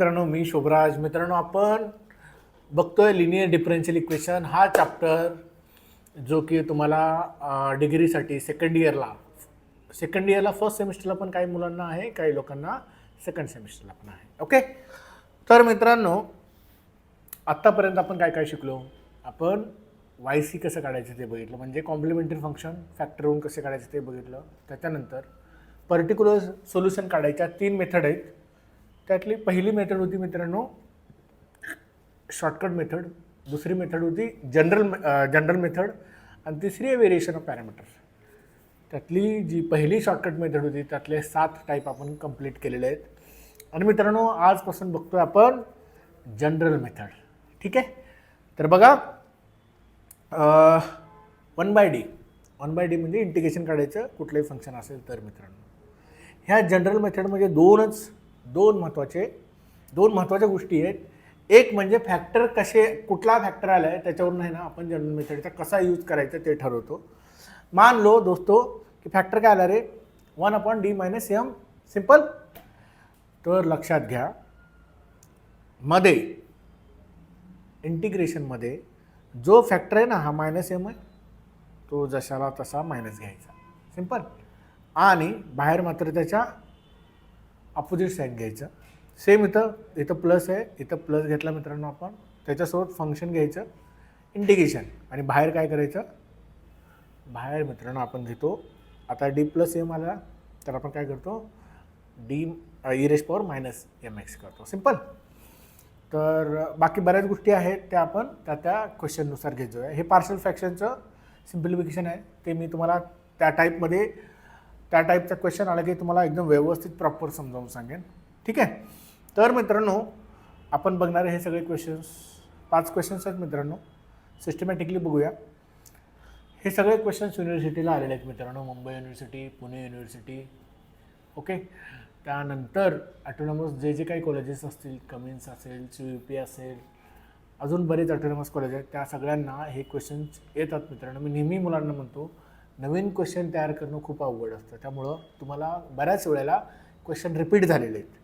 मित्रांनो, मी शोभराज. मित्रांनो, आपण बघतोय लिनियर डिफरन्शियल इक्वेशन हा चॅप्टर, जो की तुम्हाला डिग्रीसाठी सेकंड इयरला फर्स्ट सेमिस्टरला पण काही मुलांना आहे, काही लोकांना सेकंड सेमिस्टरला पण आहे. ओके. तर मित्रांनो, आत्तापर्यंत आपण काय काय शिकलो. आपण वाय सी कसं काढायचं ते बघितलं, म्हणजे कॉम्प्लिमेंटरी फंक्शन फॅक्टर होऊन कसे काढायचं ते बघितलं. त्याच्यानंतर पर्टिक्युलर सोल्युशन काढायच्या 3 मेथड आहेत. त्यातली पहिली मेथड होती मित्रांनो शॉर्टकट मेथड, दुसरी मेथड होती जनरल मेथड, आणि तिसरी आहे व्हेरिएशन ऑफ पॅरामीटर्स. त्यातली जी पहिली शॉर्टकट मेथड होती त्यातले 7 टाईप आपण कंप्लीट केलेले आहेत. आणि मित्रांनो, आजपासून बघतोय आपण जनरल मेथड. ठीक आहे. तर बघा, 1/d म्हणजे इंटिग्रेशन काढायचं कुठलंही फंक्शन असेल तर. मित्रांनो, ह्या जनरल मेथडमध्ये दोन महत्त्वाच्या गोष्टी आहेत. एक म्हणजे फॅक्टर कुठला फॅक्टर आला आहे त्याच्यावरून आहे ना आपण जनरल मेथडचा कसा यूज करायचा ते ठरवतो. मान लो दोस्तों की फॅक्टर काय आला रे, 1/d - m. सिंपल. तर लक्षात घ्या, मध्ये इंटिग्रेशनमध्ये जो फॅक्टर आहे ना हा -m आहे, तो जशाला तसा मायनस घ्यायचा. सिंपल. आणि बाहेर मात्र त्याच्या अपोजिट साईड घ्यायचं. सेम इथं प्लस आहे, इथं प्लस घेतला मित्रांनो आपण. त्याच्यासोबत फंक्शन घ्यायचं इंटिग्रेशन, आणि बाहेर काय करायचं, बाहेर मित्रांनो आपण घेतो. आता d+m आला तर आपण काय करतो, e⁻−mx करतो. सिंपल. तर बाकी बऱ्याच गोष्टी आहेत त्या आपण त्या क्वेश्चननुसार घेत जाऊया. हे पार्शल फ्रॅक्शनचं सिम्प्लिफिकेशन आहे, ते मी तुम्हाला त्या टाईपचा क्वेश्चन आला की तुम्हाला एकदम व्यवस्थित प्रॉपर समजावून सांगेन. ठीक आहे. तर मित्रांनो, आपण बघणारे हे सगळे क्वेश्चन्स 5 क्वेश्चन्स आहेत मित्रांनो. सिस्टमॅटिकली बघूया. हे सगळे क्वेश्चन्स युनिव्हर्सिटीला आलेले आहेत मित्रांनो. Mumbai university, Pune university. Okay. त्यानंतर ऑटोनॉमस जे काही कॉलेजेस असतील, कमिन्स असेल, CUP असेल, अजून बरेच ऑटोनॉमस कॉलेज आहेत, त्या सगळ्यांना हे क्वेश्चन्स येतात मित्रांनो. मी नेहमी मुलांना म्हणतो, नवीन क्वेश्चन तयार करणं खूप अवघड असतं. त्यामुळं तुम्हाला बऱ्याच वेळेला क्वेश्चन रिपीट झालेले आहेत.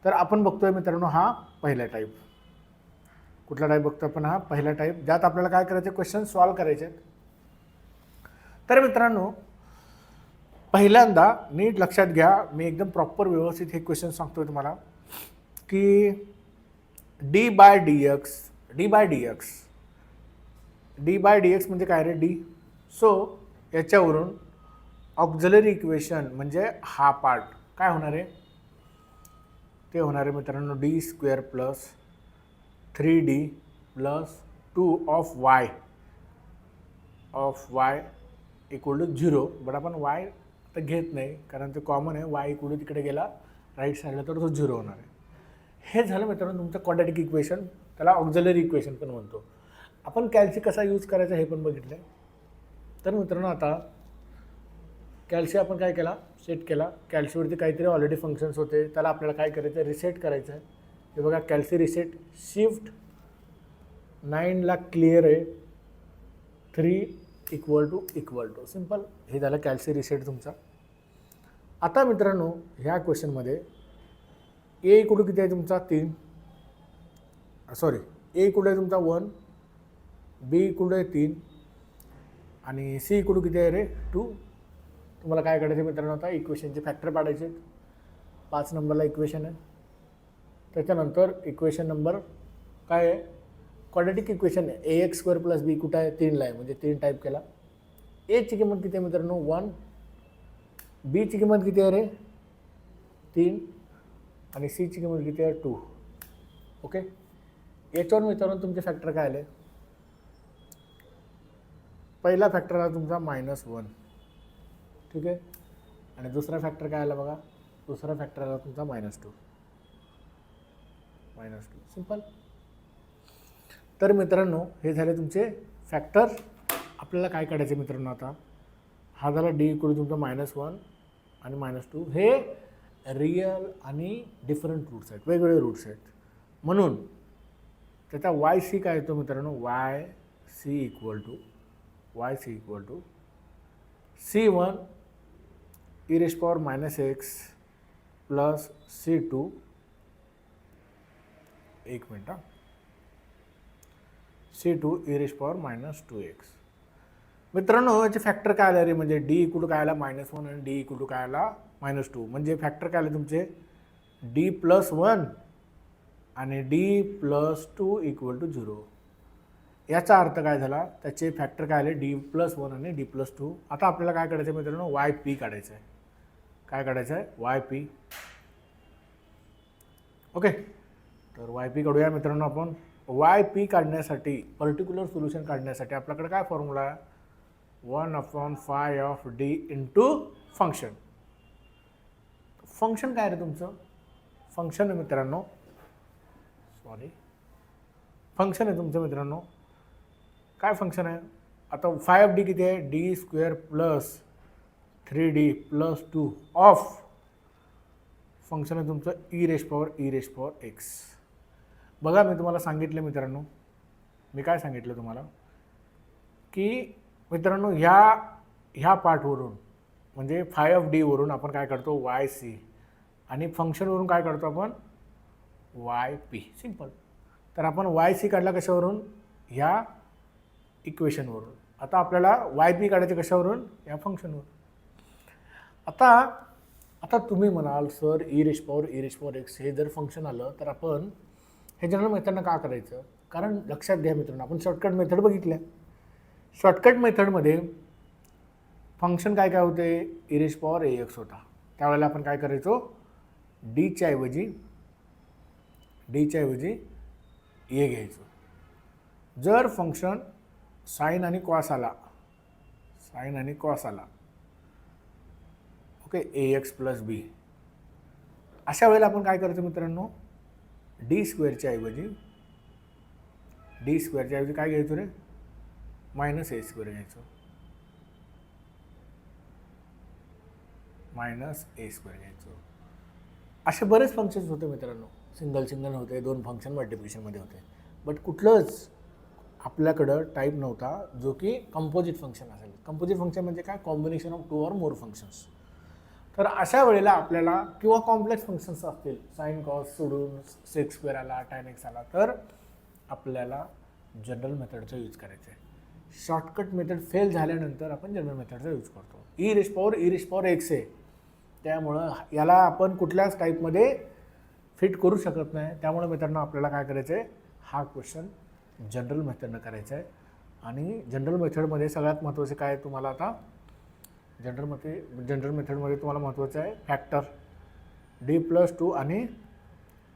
तर आपण बघतोय मित्रांनो हा पहिला टाईप. कुठला टाईप बघतो आपण, हा पहिला टाईप, ज्यात आपल्याला काय करायचं, क्वेश्चन सॉल्व करायचे आहेत. तर मित्रांनो, पहिल्यांदा नीट लक्षात घ्या, मी एकदम प्रॉपर व्यवस्थित हे क्वेश्चन सांगतोय तुम्हाला की d/dx म्हणजे काय रे, d. सो याच्यावरून ऑक्झिलरी इक्वेशन म्हणजे हा पार्ट काय होणार आहे, ते होणार आहे मित्रांनो d² + 3d + 2 of y = 0. But आपण y तर घेत नाही कारण ते कॉमन आहे. y इकडे तिकडे गेला राईट साईडला तर तो 0 होणार आहे. हे झालं मित्रांनो तुमचं क्वाड्रॅटिक इक्वेशन, त्याला ऑक्झिलरी इक्वेशन पण म्हणतो. आपण कॅल्सी कसा यूज करायचा हे पण बघितलं. तर मित्रांनो, आता कॅल्सी आपण काय केला, सेट केला. कॅल्सीवरती काहीतरी ऑलरेडी फंक्शन्स होते, त्याला आपल्याला काय करायचं, रिसेट करायचं आहे. हे बघा, कॅल्सी रिसेट, शिफ्ट 9ला क्लिअर आहे, 3 = सिंपल. हे झालं कॅल्सी रिसेट तुमचा. आता मित्रांनो, ह्या क्वेश्चनमध्ये ए इकडे किती आहे तुमचा, 3. सॉरी, ए इकडे आहे तुमचा 1, बी इकडे आहे 3, आणि सी इकडे किती आहे रे, 2. तुम्हाला काय करायचं मित्रांनो, आता इक्वेशनचे फॅक्टर पाडायचे. 5 नंबरला इक्वेशन आहे. त्याच्यानंतर इक्वेशन नंबर काय आहे, क्वाड्रॅटिक इक्वेशन आहे. ax² + b कुठं आहे, 3ला आहे, म्हणजे 3 टाईप केला. एची किंमत किती आहे मित्रांनो, 1. बीची किंमत किती आहे रे, 3, आणि सीची किंमत किती आहे, 2. ओके. याच्यावर मित्रांनो तुमचे फॅक्टर काय आले, पहिला फॅक्टर आला तुमचा -1. ठीक आहे. आणि दुसरा फॅक्टर काय आला बघा, दुसरा फॅक्टर आला तुमचा -2. सिंपल. तर मित्रांनो, हे झाले तुमचे फॅक्टर. आपल्याला काय काढायचे मित्रांनो, आता हा झाला d इकडे तुमचा -1 आणि -2. हे रिअल आणि डिफरंट रूट्स आहेत, वेगवेगळे रूट्स आहेत. म्हणून त्याचा yc काय येतो मित्रांनो, yc = c1 e⁻⁻x + c2 एक मिनट हां, C2 e⁻²x. मित्रांनो याचे फॅक्टर काय आले रे, म्हणजे डी इक्वल टू काय आला -1 आणि डी इक्वल टू काय आला -2. म्हणजे फॅक्टर काय आले तुमचे d+1 आणि d+2 इक्वल टू 0. याचा अर्थ काय झाला, त्याचे फॅक्टर काय आले d+1 आणि d+2. आता आपल्याला काय काढायचं आहे मित्रांनो, yp काढायचं आहे. काय काढायचं आहे, yp. ओके, तर yp काढूया मित्रांनो आपण. yp काढण्यासाठी, पर्टिक्युलर सोल्युशन काढण्यासाठी आपल्याकडे काय फॉर्म्युला आहे, 1/phi of d into function. Function काय रे तुमचं, फंक्शन आहे मित्रांनो, फंक्शन आहे तुमचं मित्रांनो. काय फंक्शन आहे, आता फाय ऑफ डी किती आहे, d² plus 3d+2 of function आहे तुमचं e⁻x. बघा मी तुम्हाला सांगितलं मित्रांनो, मी काय सांगितलं तुम्हाला की मित्रांनो ह्या पार्टवरून म्हणजे फाय ऑफ डी वरून आपण काय करतो yc आणि फंक्शनवरून काय करतो आपण yp. सिंपल. तर आपण yc काढला कशावरून, ह्या इक्वेशनवरून. आता आपल्याला yp काढायचे कशावरून, या फंक्शनवरून. आता तुम्ही म्हणाल सर e⁻x हे जर फंक्शन आलं तर आपण हे जनरल मेथडनं का करायचं, कारण लक्षात घ्या मित्रांनो आपण शॉर्टकट मेथड बघितल्या. शॉर्टकट मेथडमध्ये फंक्शन काय काय होते, e⁻ax होता. त्यावेळेला आपण काय करायचो, डीच्या ऐवजी ए घ्यायचो. जर फंक्शन साइन आणि कॉस आला, ओके, ax + b, अशा वेळेला आपण काय करायचं मित्रांनो, d² ऐवजी काय घ्यायचो रे, -a² घ्यायचो, असे बरेच फंक्शन्स होते मित्रांनो. सिंगल होते, 2 फंक्शन मल्टिप्लिकेशनमध्ये होते. बट कुठलंच आपल्याकडं टाईप नव्हता जो की कंपोजिट फंक्शन असेल. कंपोजिट फंक्शन म्हणजे काय, कॉम्बिनेशन ऑफ 2 और मोर फंक्शन्स. तर अशा वेळेला आपल्याला किंवा कॉम्प्लेक्स फंक्शन्स असतील, साइन कॉस सोडून sec² आला, tan x आला, तर आपल्याला जनरल मेथडचा यूज करायचा आहे. शॉर्टकट मेथड फेल झाल्यानंतर आपण जनरल मेथडचा यूज करतो. e⁻x आहे, त्यामुळं याला आपण कुठल्याच टाईपमध्ये फिट करू शकत नाही. त्यामुळे मित्रांनो आपल्याला काय करायचं आहे, हा क्वेश्चन जनरल मेथडनं करायचा आहे. आणि जनरल मेथडमध्ये सगळ्यात महत्त्वाचे काय आहे तुम्हाला, आता जनरल मेथडमध्ये तुम्हाला महत्त्वाचं आहे फॅक्टर d+2 आणि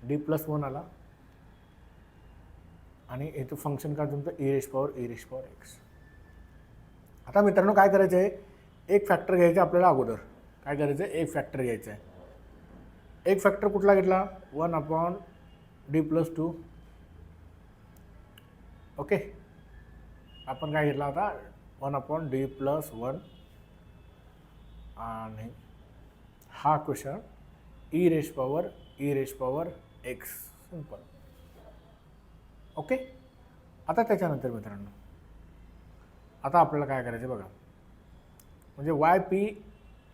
d+1 आला, आणि इथं फंक्शन काय तुमचं e⁻x. आता मित्रांनो काय करायचं आहे, एक फॅक्टर घ्यायचं आपल्याला अगोदर. काय करायचं आहे, एक फॅक्टर घ्यायचं आहे. एक फॅक्टर कुठला घेतला, 1/d+2. ओके, आपण काय घेतला आता 1/d+1 आणि हा क्वेश्चन e⁻x. सिंपल. ओके, आता त्याच्यानंतर मित्रांनो आता आपल्याला काय करायचं बघा, म्हणजे yp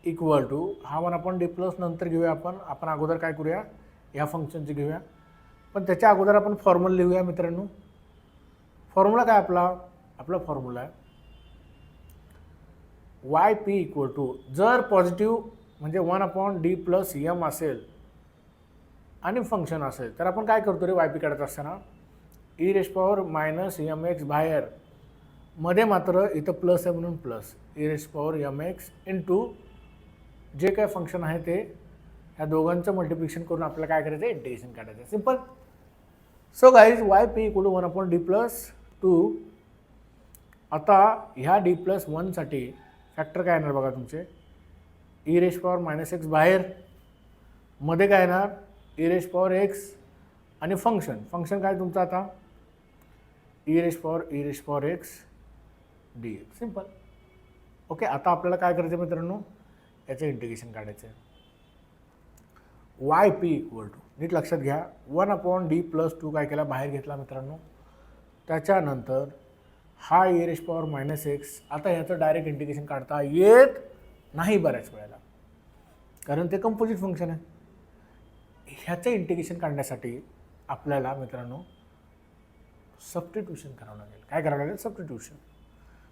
इक्वल टू हा 1/d+ नंतर घेऊया आपण अगोदर काय करूया, या फंक्शनचे घेऊया. पण त्याच्या अगोदर आपण फॉर्म्युला लिहूया मित्रांनो. फॉर्म्युला काय आपला फॉर्म्युला आहे yp इक्वल टू, जर पॉझिटिव्ह म्हणजे 1/d+m असेल आणि फंक्शन असेल तर आपण काय करतो रे, yp काढत असताना e⁻mx बाहेर, मध्ये मात्र इथं प्लस आहे म्हणून प्लस e⁻mx इंटू जे काय फंक्शन आहे ते, ह्या दोघांचं मल्टिप्लिकेशन करून आपल्याला काय करायचं आहे, इंटिग्रेशन काढायचं आहे. Simple. So guys yp equal to 1/d+2. आता ह्या d+1 साठी फॅक्टर काय येणार बघा तुमचे, e⁻x बाहेर, मध्ये काय येणार e⁻x आणि फंक्शन काय तुमचं आता e⁻x dx. सिंपल. ओके, आता आपल्याला काय करायचं मित्रांनो, याचं इंटिग्रेशन काढायचं आहे. yp इक्वल टू, नीट लक्षात घ्या, 1/d+2 काय केला, बाहेर घेतला मित्रांनो. त्याच्यानंतर हा e⁻x. आता ह्याचं डायरेक्ट इंटिग्रेशन काढता येत नाही बऱ्याच वेळेला, कारण ते कंपोजिट फंक्शन आहे. ह्याचं इंटिग्रेशन काढण्यासाठी आपल्याला मित्रांनो सबस्टिट्यूशन करावं लागेल. काय करावं लागेल?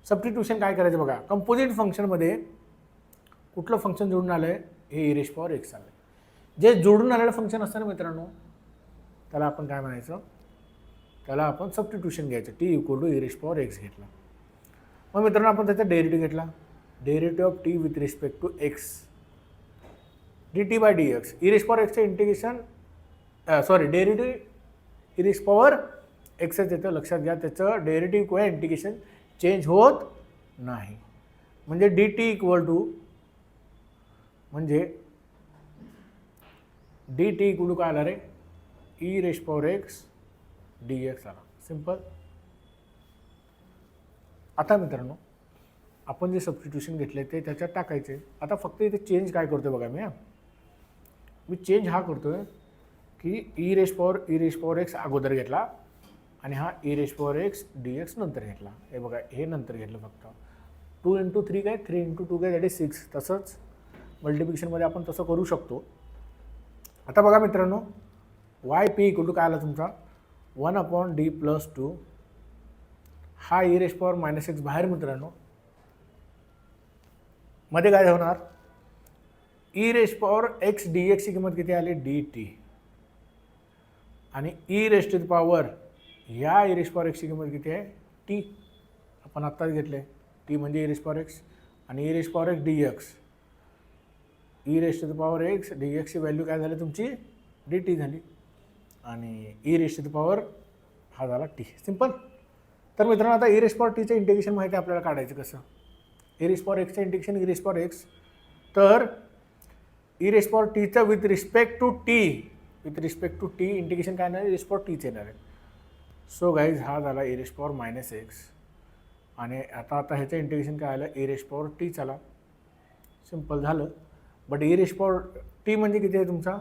सबस्टिट्यूशन काय करायचं बघा. कंपोजिट फंक्शनमध्ये कुठलं फंक्शन जोडून आलं आहे? हे e⁻x आलं आहे. जे जोडून आलेलं फंक्शन असतं ना मित्रांनो, त्याला आपण काय म्हणायचं? त्याला आपण सबस्टिट्यूशन घ्यायचं. t = e⁻x घेतला. मग मित्रांनो आपण त्याचा डेरिव्हेटिव्ह घेतला. Derivative of t with respect to x dt/dx. e⁻x integration derivative e⁻x येतं. लक्षात घ्या, त्याचं डेरिव्हेटिव्ह किंवा इंटिग्रेशन चेंज होत नाही. म्हणजे dt काय आला रे? e⁻x dx आला. सिंपल. आता मित्रांनो आपण जे सबस्टिट्यूशन घेतले ते त्याच्यात टाकायचे. आता फक्त इथे चेंज काय करतोय बघा मी चेंज हा करतोय की e⁻x अगोदर घेतला आणि हा e⁻x dx नंतर घेतला. हे बघा, हे नंतर घेतलं फक्त. 2 × 3 काय? 3 × 2 काय? That is 6. तसंच मल्टिप्लिकेशनमध्ये आपण तसं करू शकतो. आता बघा मित्रांनो, yp काय आला तुमचा? 1/d+2. हा e⁻x बाहेर मित्रांनो, मध्ये काय होणार? e⁻x dx ची किंमत किती आली? dt. आणि या e⁻x ची किंमत किती आहे? t. आपण आत्ताच घेतले. t म्हणजे e⁻x आणि e⁻x dx. e⁻x dx ची व्हॅल्यू काय झाली तुमची? dt झाली. आणि e⁻ हा झाला t. सिंपल. तर मित्रांनो आता e⁻t चं इंटिग्रेशन माहिती आपल्याला काढायचं कसं? e⁻x चं इंटिग्रेशन e⁻x. तर e⁻t चं with respect to t integration काय येणार? e⁻t येणार आहे. सो गाईज हा झाला e⁻x. आणि आता ह्याचं इंटिग्रेशन काय आलं? e⁻t आला. सिंपल झालं. बट e⁻t म्हणजे किती आहे तुमचा?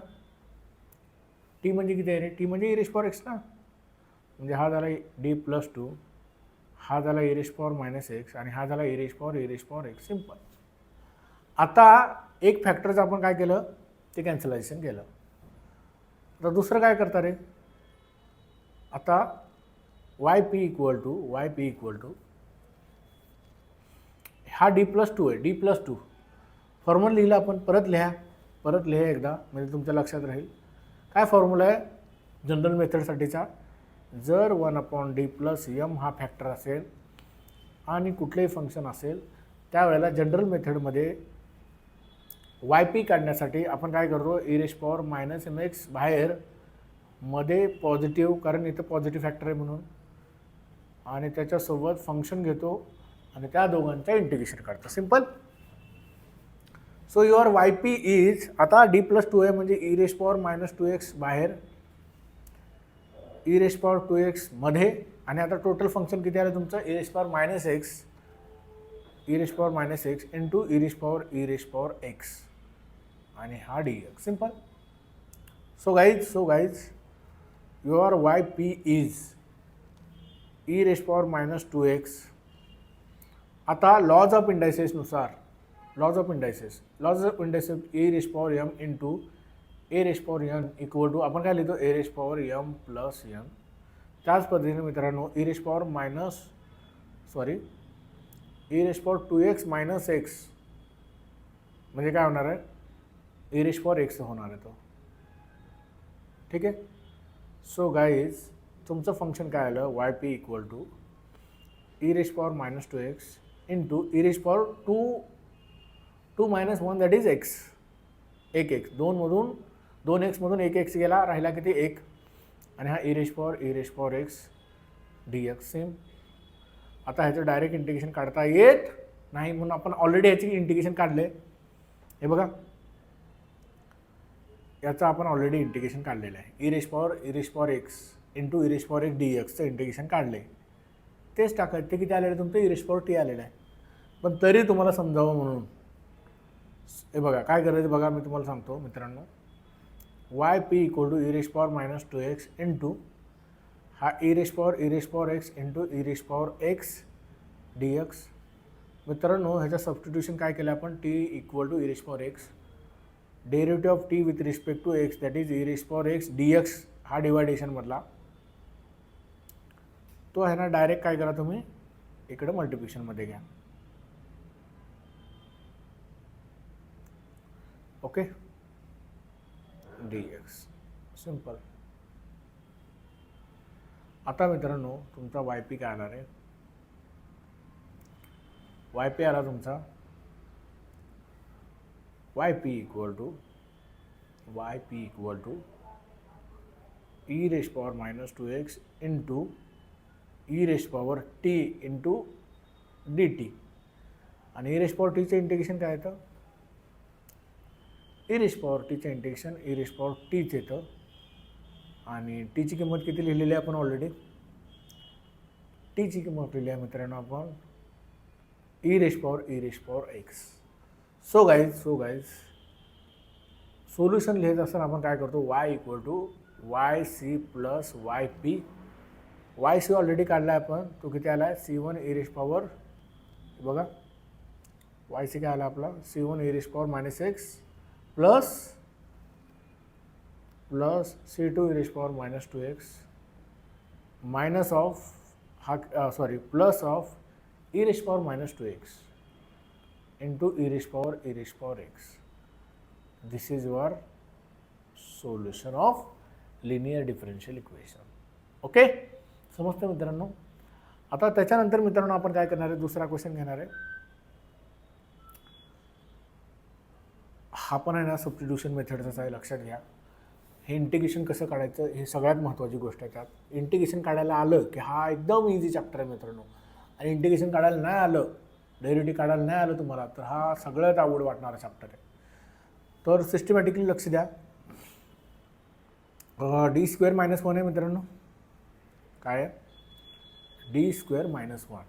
t म्हणजे किती आहे रे? t म्हणजे e⁻x ना. म्हणजे हा झाला d+2, हा झाला e⁻x आणि हा झाला e⁻x. सिंपल. आता एक फॅक्टरचं आपण काय केलं? ते कॅन्सलायझेशन केलं. आता दुसरं काय करता रे? आता yp हा d+2 आहे. d+2 फॉर्म्युला लिहिला आपण. परत लिहा एकदा, म्हणजे तुमच्या लक्षात राहील. काय फॉर्म्युला आहे जनरल मेथडसाठीचा? जर 1/d+m हा फॅक्टर असेल आणि कुठलेही फंक्शन असेल, त्यावेळेला जनरल मेथडमध्ये yp काढण्यासाठी आपण काय करतो? e⁻mx बाहेर, मध्ये पॉझिटिव्ह, कारण इथं पॉझिटिव्ह फॅक्टर आहे म्हणून, आणि त्याच्यासोबत फंक्शन घेतो आणि त्या दोघांचं इंटिग्रेशन काढतो. Simple. So your yp is, आता d+2 आहे म्हणजे e⁻2x बाहेर, e⁻2x मध्ये, आणि आता टोटल फंक्शन किती आलं तुमचं? e⁻x इंटू e⁻x आणि हा dx. Simple. So guys your yp is e⁻2x. आता लॉज ऑफ इंडायसेसनुसार, e⁻m into a⁻n equal to आपण काय लिहितो? a⁻m+n. त्याच पद्धतीने मित्रांनो e⁻2x - x म्हणजे काय होणार आहे? e⁻x होणार आहे तो. ठीक आहे. सो गाईज तुमचं फंक्शन काय आलं? yp equal to e⁻2x into e⁻2 that is x. 1x 2x मधून 1x गेला, राहिला किती? 1. आणि हा e⁻x dx. सेम. आता ह्याचं डायरेक्ट इंटिग्रेशन काढता येत नाही म्हणून आपण ऑलरेडी ह्याची इंटिग्रेशन काढले. हे बघा, याचं आपण ऑलरेडी इंटिग्रेशन काढलेलं आहे. e⁻x इंटू e⁻x dxचं इंटिग्रेशन काढले. तेच टाकायचं. ते किती आलेलं आहे तुमचं? e⁻t आलेलं आहे. पण तरी तुम्हाला समजावं म्हणून हे बघा काय करायचं बघा, मी तुम्हाला सांगतो मित्रांनो. yp equal to e⁻2x into हा e⁻x इंटू e⁻x dx. मित्रांनो ह्याचं सबस्टिट्यूशन काय केलं आपण? t equal to e⁻x, derivative of t with respect to x that is e⁻x dx हा डिवायडेशनमधला तो आहे ना, डायरेक्ट काय करा तुम्ही इकडे मल्टिप्लिकेशनमध्ये घ्या. Okay, dx simple. आता मित्रांनो तुमचा वाय पी काय आला रे, वाय पी आला तुमचा y p equal to e raise power -2x into e raise power t into d t. आणि ई रेश पॉवर टीचं इंटिग्रेशन काय येतं, ई रेश पॉवर टीचं इंटिग्रेशन ई रेश पॉवर टीच येतं. आणि टीची किंमत किती लिहिलेली आहे आपण ऑलरेडी, टीची किंमत लिहिली आहे मित्रांनो आपण e raise power x. So guys solution लिहायचं असताना आपण काय करतो, y equal to y c plus y p. Y c already काढला आहे आपण, तो किती आला आहे C1 ई रेश पॉवर, बघा वाय सी काय आला आपला C1 e raise power -x plus C2 e raise power -2x minus of plus of e raise power -2x into e raise power x. This is your solution of linear differential equation. Okay, समजतं मित्रांनो. आता त्याच्यानंतर मित्रांनो आपण काय करणार आहे, दुसरा क्वेश्चन घेणार आहे. हा पण आहे ना सबस्टिट्यूशन मेथडचाच आहे, लक्षात घ्या. हे इंटिग्रेशन कसं काढायचं हे सगळ्यात महत्त्वाची गोष्ट आहे. त्यात इंटिग्रेशन काढायला आलं की हा एकदम इझी चॅप्टर आहे मित्रांनो. आणि इंटिग्रेशन काढायला नाही आलं, डेरिव्हेटिव्ह काढायला नाही आलं तुम्हाला, तर हा सगळ्यात अवघड वाटणारा चॅप्टर आहे. तर सिस्टमॅटिकली लक्ष द्या. d² - 1 आहे मित्रांनो, काय आहे d² - 1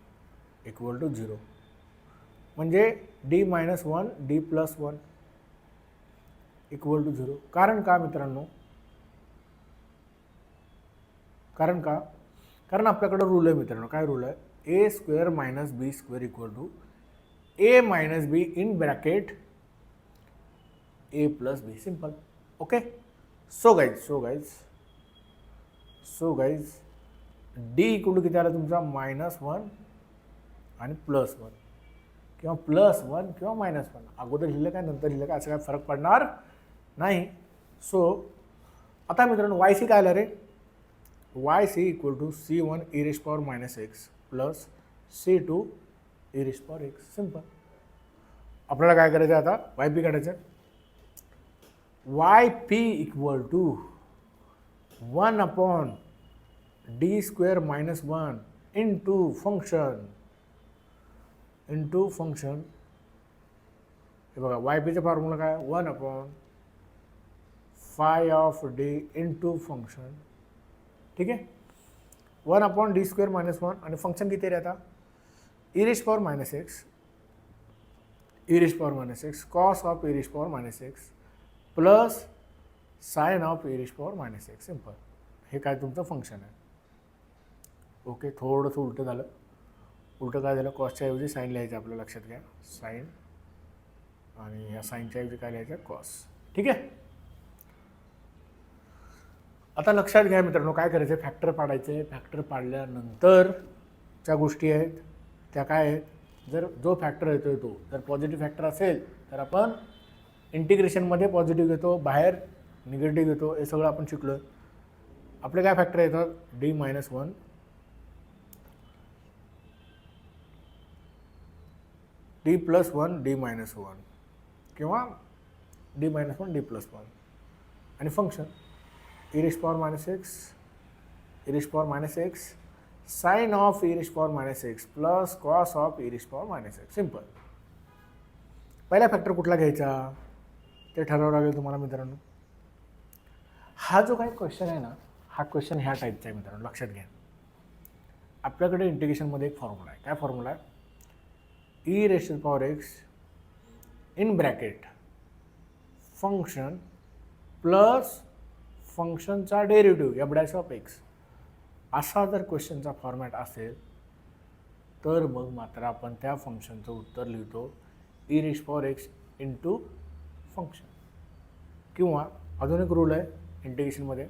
इक्वल टू 0. म्हणजे d - 1 d + 1 इक्वल टू 0. कारण का मित्रांनो, कारण आपल्याकडे रूल आहे मित्रांनो. काय रूल आहे, a² - b² equal to a - b in bracket a + b. Simple. Okay, so guys d equal to किती आला तुमचा -1 आणि +1 किंवा +1 किंवा -1. अगोदर लिहिलं काय नंतर लिहिलं काय असं काय फरक पडणार नाही. सो आता मित्रांनो वाय सी काय आलं रे, y c equal to C1 e raise power -x plus C2 e raise power x. Simple. आपल्याला काय करायचं आता, वाय पी काढायचं. Y p equal to 1/d² - 1 into function. हे बघा वाय पीचा फॉर्म्युला काय, 1/φ(d) इंटू फंक्शन. ठीक आहे, 1/d² - 1 आणि फंक्शन किती रे आता, e raise power -x cos of e raise power -x plus sine of e raise power -x. Simple. हे काय तुमचं फंक्शन आहे. ओके, थोडंसं उलटं झालं. उलटं काय झालं, कॉसच्या ऐवजी साईन लिहायचं आपलं, लक्षात घ्या. साईन आणि या साईनच्या ऐवजी काय लिहायचं, कॉस. ठीक आहे. आता लक्षात घ्या मित्रांनो काय करायचं, फॅक्टर पाडायचे. फॅक्टर पाडल्यानंतरच्या गोष्टी आहेत त्या काय आहेत, जर जो फॅक्टर येतोय तो जर पॉझिटिव्ह फॅक्टर असेल तर आपण इंटिग्रेशनमध्ये पॉझिटिव्ह घेतो, बाहेर निगेटिव्ह घेतो. हे सगळं आपण शिकलो. आपले काय फॅक्टर येतात, d - 1 d + 1 d - 1 किंवा d - 1 d + 1 आणि function e raise power -x sine of e raise power -x plus cos of e raise power -x. Simple. पहिला फॅक्टर कुठला घ्यायचा ते ठरवावं लागेल तुम्हाला मित्रांनो. हा जो काही क्वेश्चन आहे ना, हा क्वेश्चन ह्या टाईपचा आहे मित्रांनो, लक्षात घ्या. आपल्याकडे इंटिग्रेशनमध्ये एक फॉर्म्युला आहे. काय फॉर्म्युला आहे, E raise power x in bracket function plus फंक्शनचा डेरिव्हेटिव्ह f'(x). असा जर क्वेश्चनचा फॉर्मॅट असेल तर मग मात्र आपण त्या फंक्शनचं उत्तर लिहितो E raise power x into function. किंवा अजून एक रूल आहे इंटिग्रेशनमध्ये,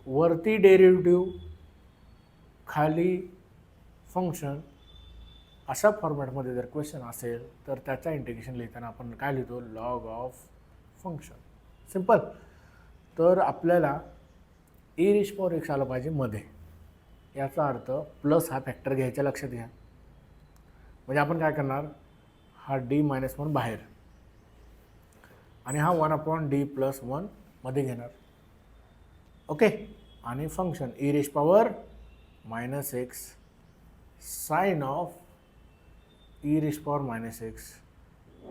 वरती डेरिव्हेटिव्ह खाली फंक्शन अशा फॉर्मॅटमध्ये जर क्वेश्चन असेल तर त्याचा इंटिग्रेशन लिहिताना आपण काय लिहितो, लॉग ऑफ फंक्शन. सिंपल. तर आपल्याला e⁻x आलं पाहिजे मध्ये. याचा अर्थ प्लस हा फॅक्टर घ्यायचा, लक्षात घ्या. म्हणजे आपण काय करणार, हा d-1 बाहेर आणि हा 1/d+1 मध्ये घेणार. ओके. आणि function e⁻x sine of e⁻x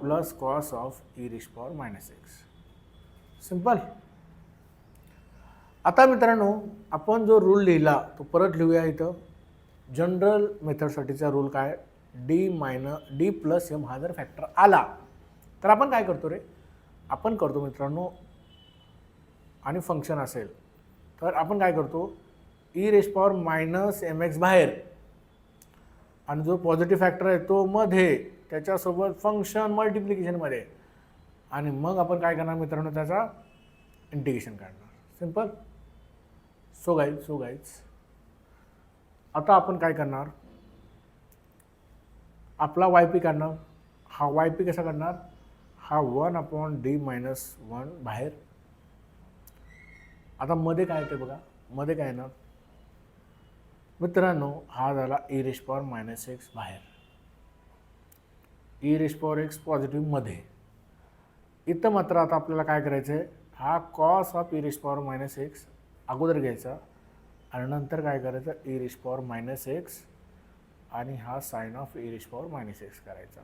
plus cos of e⁻x. Simple. आता मित्रांनो आपण जो रूल लिहिला तो परत लिहूया इथं. जनरल मेथडसाठीचा रूल काय, d+m हा जर फॅक्टर आला तर आपण काय करतो रे, आपण करतो मित्रांनो, आणि फंक्शन असेल तर आपण काय करतो, e⁻mx बाहेर आणि जो पॉझिटिव्ह फॅक्टर आहे तो मध्ये, त्याच्यासोबत फंक्शन मल्टिप्लिकेशनमध्ये, आणि मग आपण काय करणार मित्रांनो, त्याचा इंटिग्रेशन काढणार. सिंपल. सो गाईज आता आपण काय करणार, आपला yp काढणार. हा yp कसा काढणार, हा 1/d-1 बाहेर. आता मध्ये काय येते बघा, मध्ये काय येणार मित्रांनो, हा झाला e⁻x बाहेर, e⁻x पॉझिटिव्ह मध्ये. इथं मात्र आता आपल्याला काय करायचं आहे, हा कॉस ऑफ e⁻x अगोदर घ्यायचा आणि नंतर काय करायचं, e⁻x आणि हा साइन ऑफ e⁻x करायचा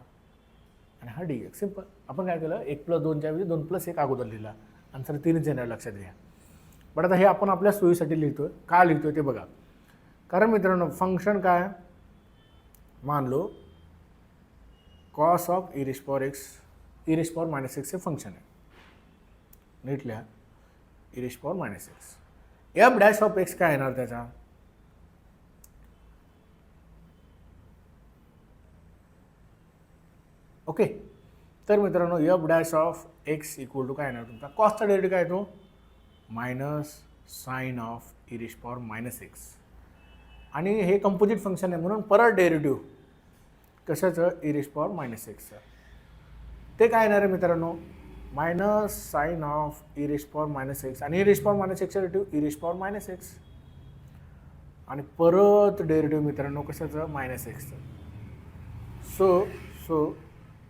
आणि हा dx. सिंपल. आपण काय केलं, 1+2च्या ऐवजी 2+1 अगोदर लिहिला. आन्सर 3च येणार, लक्षात घ्या. बट आता हे आपण आपल्या सोयीसाठी लिहितोय. का लिहितोय ते बघा. कारण मित्रांनो फंक्शन काय, मान लो कॉस ऑफ e⁻x हे फंक्शन आहे. नीट लिहा, e⁻x. f' काय येणार त्याचा, ओके. तर मित्रांनो f' इक्वल टू काय येणार तुमचा, कॉसचा डेरिव्हेटिव्ह काय येतो, मायनस साइन ऑफ e⁻x. आणि हे कंपोजिट फंक्शन आहे म्हणून परत डेरिव्हेटिव्ह कशाचं, e⁻x. ते काय येणार आहे मित्रांनो, मायनस साइन ऑफ e⁻x आणि e⁻x डेरिव्हेटिव्ह e⁻x आणि परत डेरिव्हेटिव्ह मित्रांनो कशाचं, -x. सो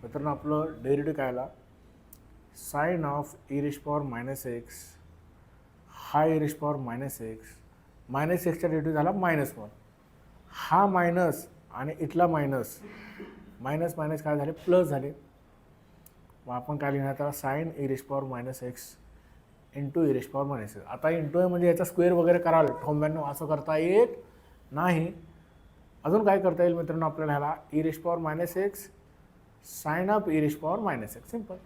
मित्रांनो आपलं डेरिव्हेटिव्ह काय आला, साइन ऑफ e⁻x हा e⁻x -x चा डेरिव्हेटिव्ह झाला -1. हा मायनस आणि इथला मायनस काय झाले, प्लस झाले. मग आपण काय लिहिणार आता, साइन e⁻x इंटू e⁻x. आता इंटू आहे म्हणजे याचा स्क्वेअर वगैरे कराल ठोंब्यानो, असं करता येत नाही. अजून काय करता येईल मित्रांनो आपल्याला, ह्याला e⁻x sine of e⁻x. Simple.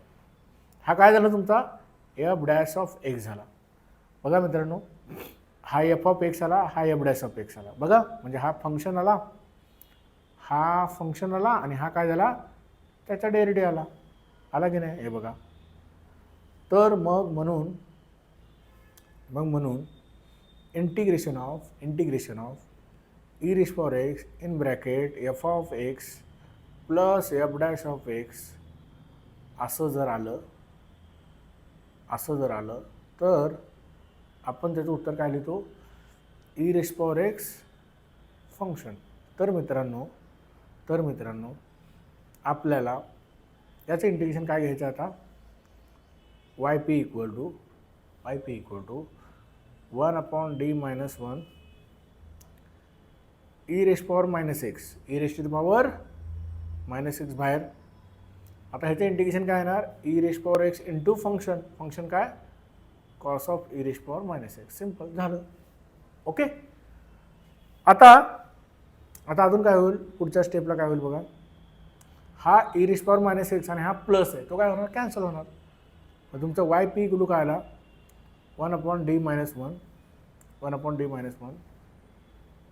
हा काय झाला तुमचा, f' झाला. बघा मित्रांनो, हा f आला, हा f' आला. बघा म्हणजे हा फंक्शन आला आणि हा काय झाला, त्याचा डेरिव्हेटिव्ह आला की नाही, हे बघा. तर मग म्हणून integration of e⁻x in bracket f(x) plus f' असं जर आलं तर आपण त्याचं उत्तर काय लिहितो, e⁻x फंक्शन. तर मित्रांनो आपल्याला याचं इंटिग्रेशन काय घ्यायचं आता, yp equal to 1/d-1 e⁻x बाहेर. आता ह्याचं इंटिग्रेशन काय येणार, e⁻x इंटू फंक्शन काय, कॉस ऑफ e⁻x. सिंपल झालं. ओके. आता अजून काय होईल, पुढच्या स्टेपला काय होईल बघा, हा e⁻x आणि हा प्लस आहे तो काय होणार, कॅन्सल होणार. मग तुमचा yp इक्वल टू काय आला, 1/d-1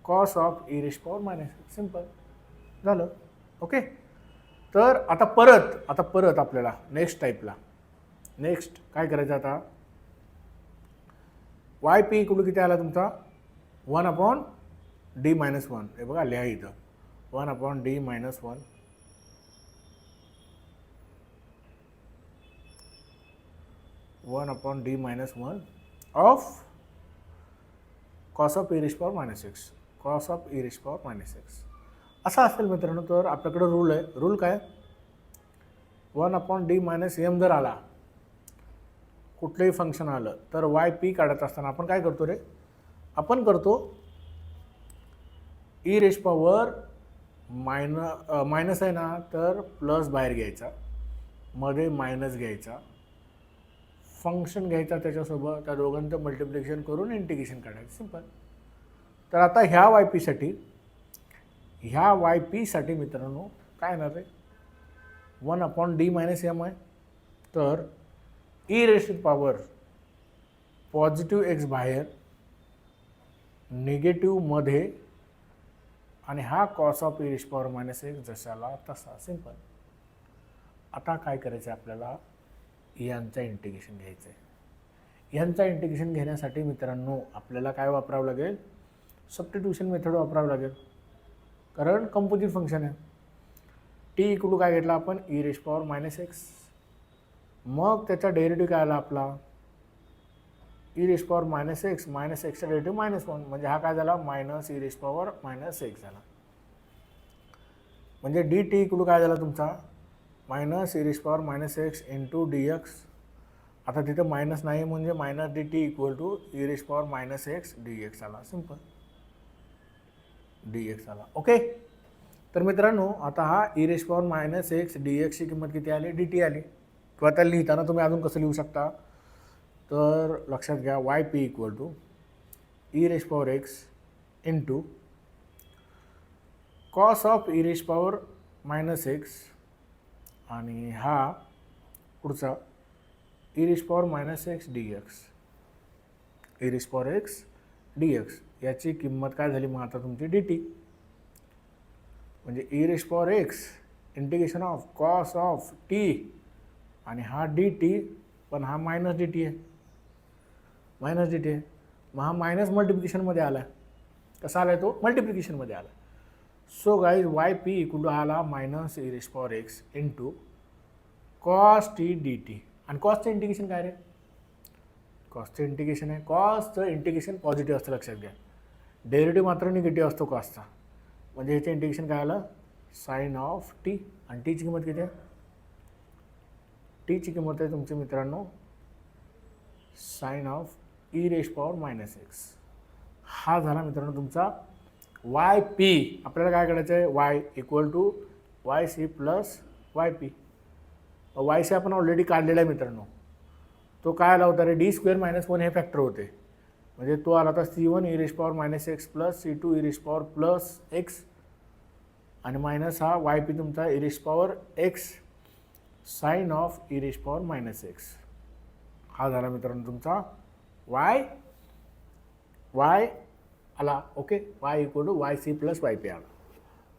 cos of e⁻x. Simple झालं. ओके. तर आता परत आपल्याला नेक्स्ट काय करायचं आता, वाय पी इक्वल टू किती आला तुमचा 1/d-1. हे बघा लिहा इथं 1/d-1 1/d-1 of cos of e⁻⁻x cos of e⁻⁻x असा असेल मित्रांनो. तर आपल्याकडे रूल आहे. रूल काय 1/d-m जर आला कुठलंही फंक्शन आलं तर वाय पी काढत असताना आपण काय करतो रे, आपण करतो मायनस आहे ना, तर प्लस बाहेर घ्यायचा, मध्ये मायनस घ्यायचा, फंक्शन घ्यायचा त्याच्यासोबत, त्या दोघांचं मल्टिप्लिकेशन करून इंटिग्रेशन काढायचं. सिंपल. तर आता ह्या वाय पीसाठी मित्रांनो काय येणार आहे 1/d-m आहे. तर पॉझिटिव्ह एक्स बाहेर, निगेटिव्ह मध्ये, आणि हा कॉस ऑफ e⁻⁻x जशाला तसा. सिंपल. आता काय करायचं आहे आपल्याला, यांचं इंटिग्रेशन घ्यायचं आहे. यांचं इंटिग्रेशन घेण्यासाठी मित्रांनो आपल्याला काय वापरावं लागेल, सबस्टिट्यूशन मेथड वापरावं लागेल, कारण कंपोजिट फंक्शन आहे. टी इक्वल टू काय घेतला आपण e⁻⁻x, मग त्याचा डेरिव्हेटिव्ह काय आला आपला e⁻⁻x मायनस एक्सचा डेरिव्हेटिव्ह -1, म्हणजे हा काय झाला -e⁻⁻x झाला. म्हणजे डी टी इक्वल टू काय झाला तुमचा -e⁻⁻x इंटू dx. आता तिथं मायनस नाही म्हणजे -dt equal to e⁻⁻x dx आला. सिंपल. dx आला. ओके. तर मित्रांनो आता हा e⁻⁻x dx ची किंमत किती आली, dt आली. किंवा त्याला लिहिताना तुम्ही अजून कसं लिहू शकता, तर लक्षात घ्या y p equal to e⁻x into cos of e⁻⁻x आणि हा पुढचा e⁻⁻x dx याची किंमत काय झाली मग आता तुमची dt. म्हणजे e⁻x integration of cos of T आणि हा dt, पण हा -dt आहे, मग हा मायनस मल्टिप्लिकेशनमध्ये आला. कसा आला तो मल्टिप्लिकेशनमध्ये आला. So guys y p equal to आला -e⁻x into cos T dt. आणि कॉसचं इंटिग्रेशन काय रे, कॉसचं इंटिग्रेशन आहे. कॉसचं इंटिग्रेशन पॉझिटिव्ह असतं लक्षात घ्या, डेरिव्हेटिव्ह मात्र निगेटिव्ह असतो कॉसचा. म्हणजे ह्याचं इंटिग्रेशन काय आलं साइन ऑफ टी. आणि टीची किंमत किती आहे, टीची किंमत आहे तुमची मित्रांनो साइन ऑफ e⁻⁻x. हा झाला मित्रांनो तुमचा वाय पी. आपल्याला काय करायचं आहे, y equal to y c plus y p. Y c आपण ऑलरेडी काढलेला आहे मित्रांनो. तो काय आला होता रे, d² - 1 हे फॅक्टर होते. म्हणजे तो आला होता c1 e⁻⁻x plus c2 e⁻+x आणि मायनस हा वाय पी तुमचा e⁻x साइन ऑफ e⁻⁻x. हा झाला मित्रांनो तुमचा वाय आला. Okay. Y equal to y c plus y p आला.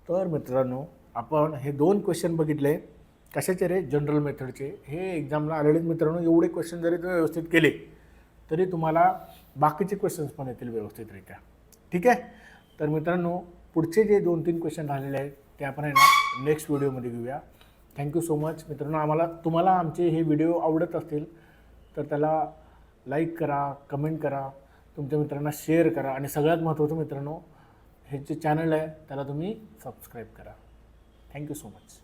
तर मित्रांनो आपण हे 2 क्वेश्चन बघितले. कशाचे रे, जनरल मेथडचे. हे एक्झामला आलेले मित्रांनो. एवढे क्वेश्चन जरी तुम्ही व्यवस्थित केले तरी तुम्हाला बाकीचे क्वेश्चन्स पण येतील व्यवस्थितरित्या. ठीक आहे. तर मित्रांनो पुढचे जे 2-3 क्वेश्चन राहिलेले आहेत ते आपण आहे ना नेक्स्ट व्हिडिओमध्ये घेऊया. थँक्यू सो मच मित्रांनो. तुम्हाला आमचे हे व्हिडिओ आवडत असतील तर त्याला लाईक करा, कमेंट करा, तुमच्या मित्रांना शेअर करा आणि सगळ्यात महत्त्वाचं मित्रांनो हे जे चॅनल आहे त्याला तुम्ही सबस्क्राईब करा. Thank you so much.